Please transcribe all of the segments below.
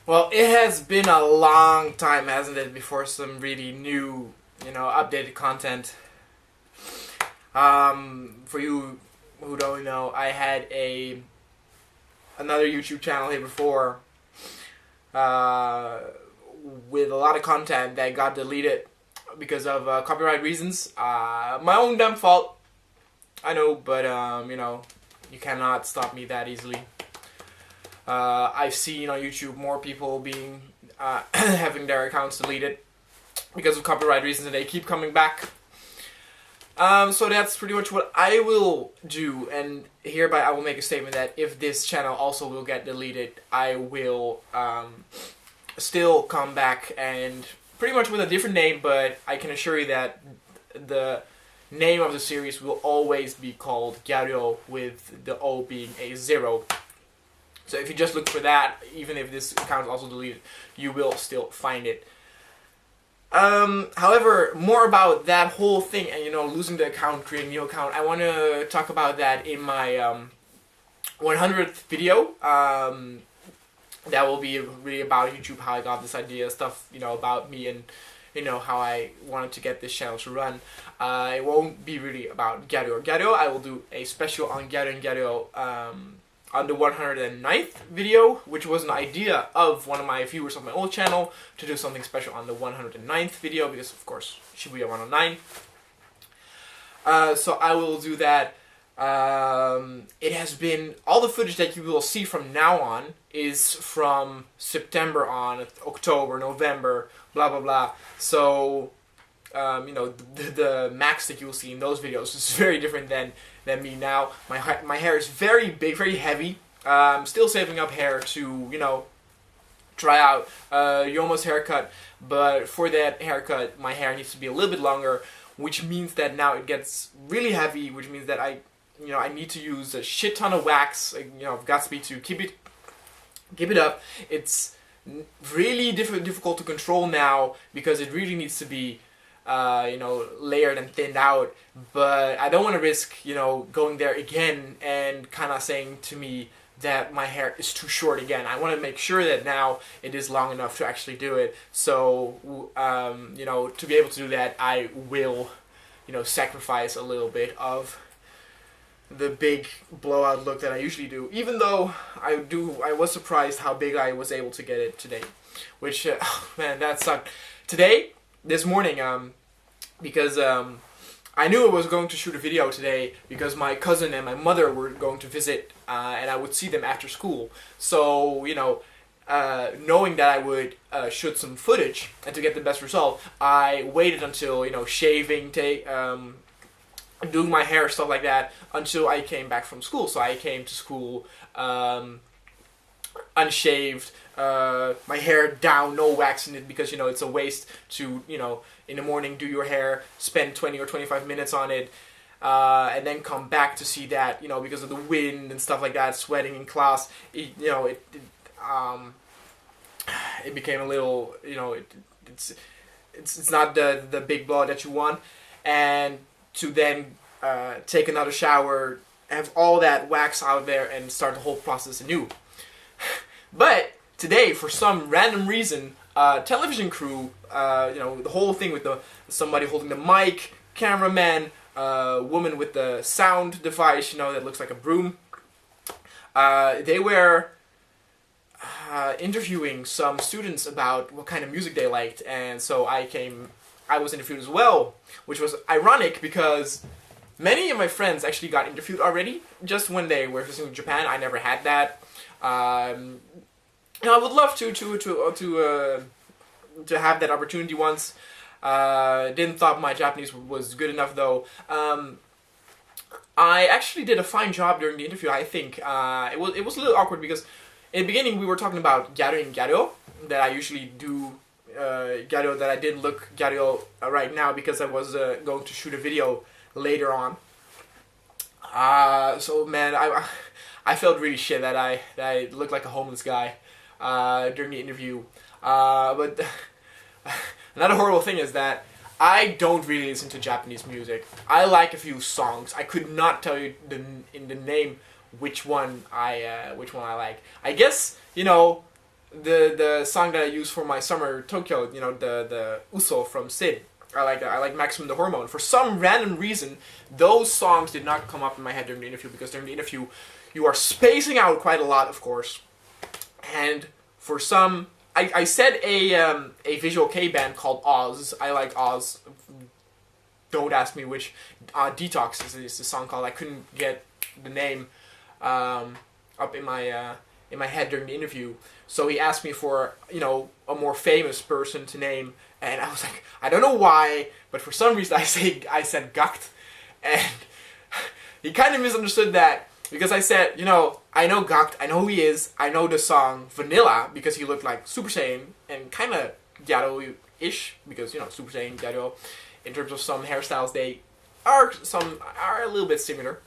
Well, it has been a long time, hasn't it, before some really new, updated content. For you who don't know, I had another YouTube channel here before, uh, with a lot of content that got deleted because of copyright reasons. My own dumb fault, I know, but you cannot stop me that easily. I've seen on YouTube more people being having their accounts deleted because of copyright reasons, and they keep coming back. So that's pretty much what I will do, and hereby I will make a statement that if this channel also will get deleted, I will still come back, and pretty much with a different name, but I can assure you that the name of the series will always be called Gyaru0, with the O being a 0. So if you just look for that, even if this account is also deleted, you will still find it. However, more about that whole thing and, losing the account, creating a new account, I want to talk about that in my 100th video. That will be really about YouTube, how I got this idea, stuff, about me and, how I wanted to get this channel to run. It won't be really about Gyaru or Gyaru. I will do a special on Gyaru and Gyaru on the 109th video, which was an idea of one of my viewers of my old channel to do something special on the 109th video, because of course Shibuya 109. So I will do that. It has been, all the footage that you will see from now on is from September on, October, November, blah blah blah. So the max that you will see in those videos is very different than me now. My hair is very big, very heavy. I'm still saving up hair to, try out Yomo's haircut, but for that haircut, my hair needs to be a little bit longer, which means that now it gets really heavy, which means that I need to use a shit ton of wax, Godspeed, to keep it up. It's really difficult to control now because it really needs to be layered and thinned out, but I don't want to risk, going there again and kind of saying to me that my hair is too short again. I want to make sure that now it is long enough to actually do it. So, to be able to do that, I will, sacrifice a little bit of the big blowout look that I usually do, even though I was surprised how big I was able to get it today, which, man, that sucked. This morning, because I knew I was going to shoot a video today because my cousin and my mother were going to visit, and I would see them after school. So, knowing that I would shoot some footage and to get the best result, I waited until, shaving, doing my hair, stuff like that, until I came back from school. So I came to school unshaved, my hair down, no wax in it, because it's a waste to in the morning do your hair, spend 20 or 25 minutes on it, and then come back to see that because of the wind and stuff like that, sweating in class, it became a little, it's not the big blow that you want, and to then take another shower, have all that wax out there, and start the whole process anew. But today, for some random reason, television crew, the whole thing with somebody holding the mic, cameraman, woman with the sound device, that looks like a broom. They were interviewing some students about what kind of music they liked, and so I was interviewed as well, which was ironic because many of my friends actually got interviewed already, just when they were visiting Japan. I never had that. I would love to have that opportunity once. Didn't thought my Japanese was good enough though. I actually did a fine job during the interview. I think it was a little awkward because in the beginning we were talking about Gyaru and Gyaru, that I usually do Gyaru, that I didn't look Gyaru right now because I was going to shoot a video later on. So man, I felt really shit that I looked like a homeless guy during the interview. But another horrible thing is that I don't really listen to Japanese music. I like a few songs. I could not tell you in the name which one I like. I guess the song that I use for my summer Tokyo, you know, the Uso from Sid. I like Maximum the Hormone. For some random reason, those songs did not come up in my head during the interview, because during the interview, you are spacing out quite a lot, of course. And for some, I said a visual K band called Oz. I like Oz. Don't ask me which. Detox is the song called. I couldn't get the name up in my head during the interview. So he asked me for, you know, a more famous person to name, and I was like, I don't know why, but for some reason I said Gacht, and he kind of misunderstood that, because I said, you know, I know Gacht, I know who he is, I know the song Vanilla, because he looked like Super Saiyan, and kind of Gyaru-ish, because, you know, Super Saiyan, Gyaru, in terms of some hairstyles, they are a little bit similar.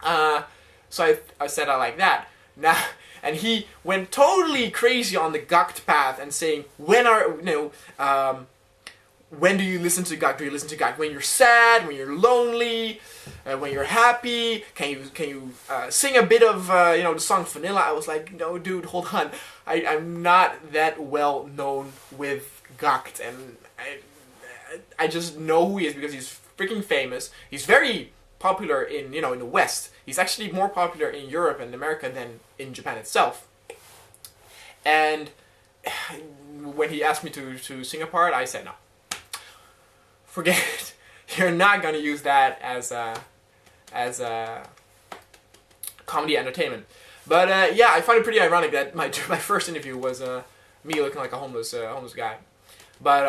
So I said I like that. Now, and he went totally crazy on the Gacht path and saying, when do you listen to Gacht? Do you listen to Gacht when you're sad, when you're lonely, when you're happy? Can you sing a bit of you know, the song Vanilla? I was like, no, dude, hold on. I'm not that well known with Gacht, and I just know who he is because he's freaking famous. He's very popular in, you know, in the West. He's actually more popular in Europe and America than in Japan itself. And when he asked me to sing a part, I said no. Forget it. You're not gonna use that as a comedy entertainment. But yeah, I find it pretty ironic that my first interview was me looking like a homeless guy. But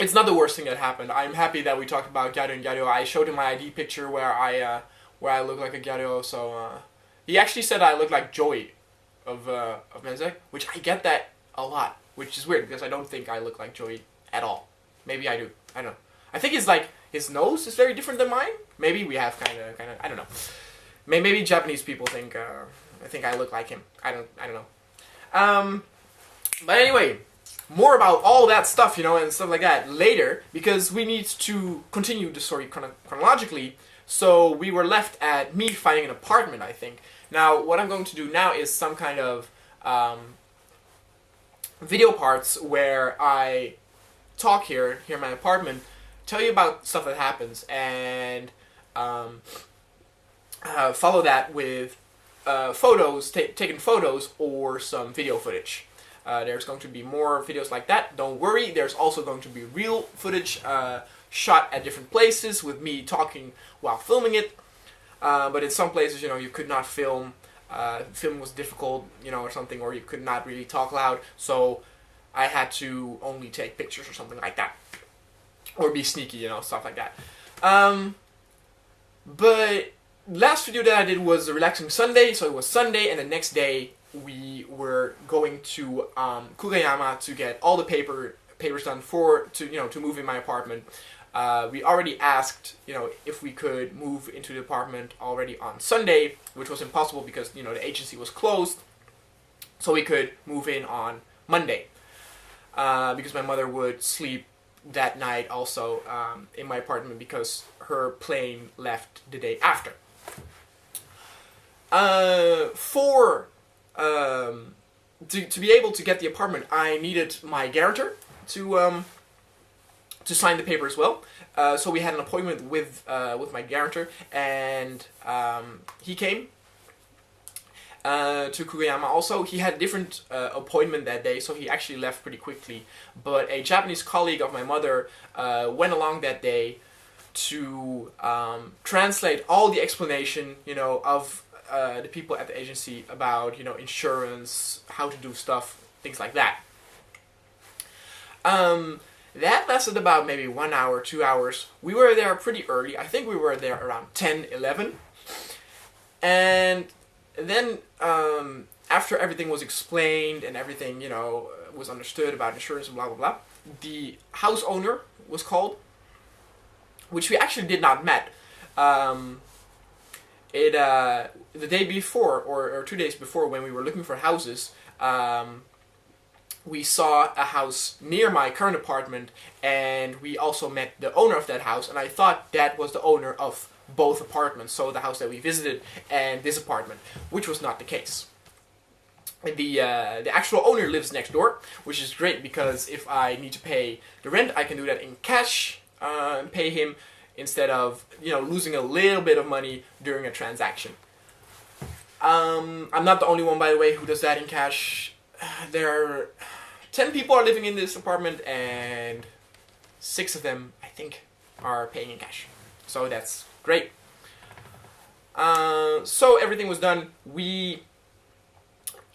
it's not the worst thing that happened. I'm happy that we talked about Gyaru and Gyaru. I showed him my ID picture where I look like a Gyaru. So he actually said I look like Joey of Menzek, which I get that a lot, which is weird because I don't think I look like Joey at all. Maybe I do. I don't know. I think it's like his nose is very different than mine. Maybe we have kind of. I don't know. Maybe Japanese people think I look like him. I don't know. But anyway. More about all that stuff, you know, and stuff like that later, because we need to continue the story chronologically. So we were left at me finding an apartment, I think. Now, what I'm going to do now is some kind of video parts where I talk here in my apartment, tell you about stuff that happens, and follow that with photos, taken photos, or some video footage. There's going to be more videos like that. Don't worry, there's also going to be real footage shot at different places with me talking while filming it. But in some places, you know, you could not film. Filming was difficult, you know, or something, or you could not really talk loud. So I had to only take pictures or something like that. Or be sneaky, you know, stuff like that. But last video that I did was a relaxing Sunday, so it was Sunday, and the next day we were going to Kugayama to get all the papers done to move in my apartment. We already asked, you know, if we could move into the apartment already on Sunday, which was impossible because, you know, the agency was closed. So we could move in on Monday, because my mother would sleep that night also in my apartment because her plane left the day after. To be able to get the apartment, I needed my guarantor to sign the paper as well. So we had an appointment with my guarantor, and he came to Kugayama. Also, he had a different appointment that day, so he actually left pretty quickly. But a Japanese colleague of my mother went along that day to translate all the explanation, you know, of the people at the agency about, you know, insurance, how to do stuff, things like that. That lasted about maybe 1 hour, 2 hours. We were there pretty early. I think we were there around 10, 11. And then after everything was explained and everything, you know, was understood about insurance and blah, blah, blah, the house owner was called, which we actually did not met. The day before, or 2 days before, when we were looking for houses, we saw a house near my current apartment, and we also met the owner of that house, and I thought that was the owner of both apartments, so the house that we visited and this apartment, which was not the case. the actual owner lives next door, which is great because if I need to pay the rent, I can do that in cash and pay him instead of losing a little bit of money during a transaction. I'm not the only one, by the way, who does that in cash. There are 10 people are living in this apartment, and 6 of them, I think, are paying in cash. So that's great. So everything was done. We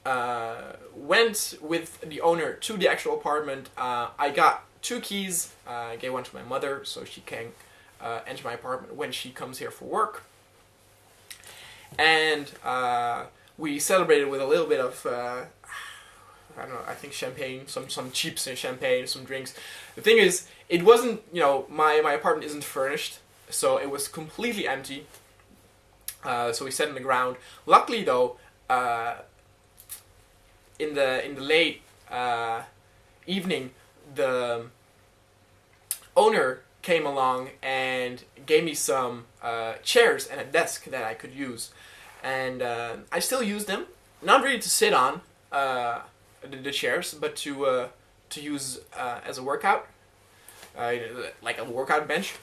went with the owner to the actual apartment. I got 2 keys. I gave one to my mother so she can enter my apartment when she comes here for work. And we celebrated with a little bit of, I don't know, I think champagne, some cheap champagne, some drinks. The thing is, it wasn't, my apartment isn't furnished, so it was completely empty. So we sat on the ground. Luckily though, in the late evening, the owner came along and gave me some chairs and a desk that I could use, and I still use them. Not really to sit on the chairs, but to use as a workout, like a workout bench.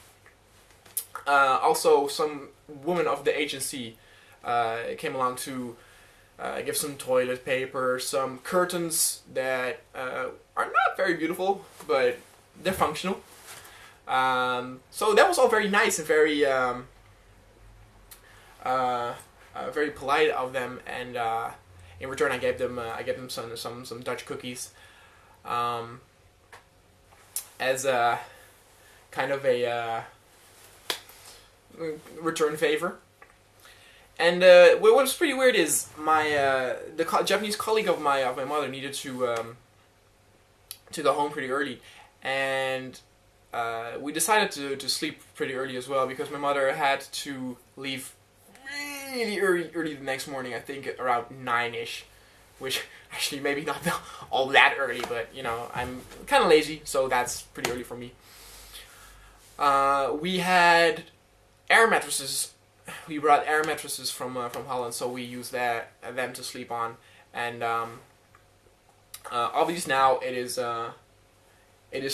Also, some woman of the agency came along to give some toilet paper, some curtains that are not very beautiful, but they're functional. So that was all very nice and very very polite of them, and in return I gave them some Dutch cookies as a kind of a return favor. And what was pretty weird is the Japanese colleague of my mother needed to go home pretty early, and we decided to sleep pretty early as well, because my mother had to leave really early the next morning. I think around 9ish, which actually maybe not all that early, but I'm kind of lazy, so that's pretty early for me. We had air mattresses. We brought air mattresses from Holland, so we used them to sleep on. And obviously now it is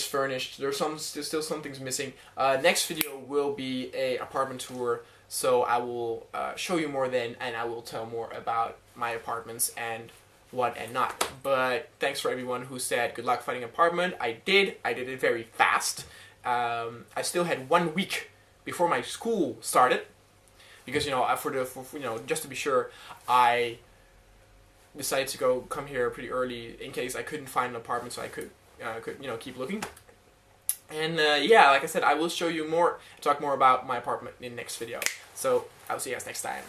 furnished. There's still some things missing. Next video will be a apartment tour, so I will show you more then, and I will tell more about my apartments and what and not. But thanks for everyone who said good luck finding an apartment. I did it very fast. I still had 1 week before my school started, because just to be sure, I decided to come here pretty early in case I couldn't find an apartment, so I could keep looking. And yeah, like I said, I will show you more, talk more about my apartment in the next video. So I'll see you guys next time.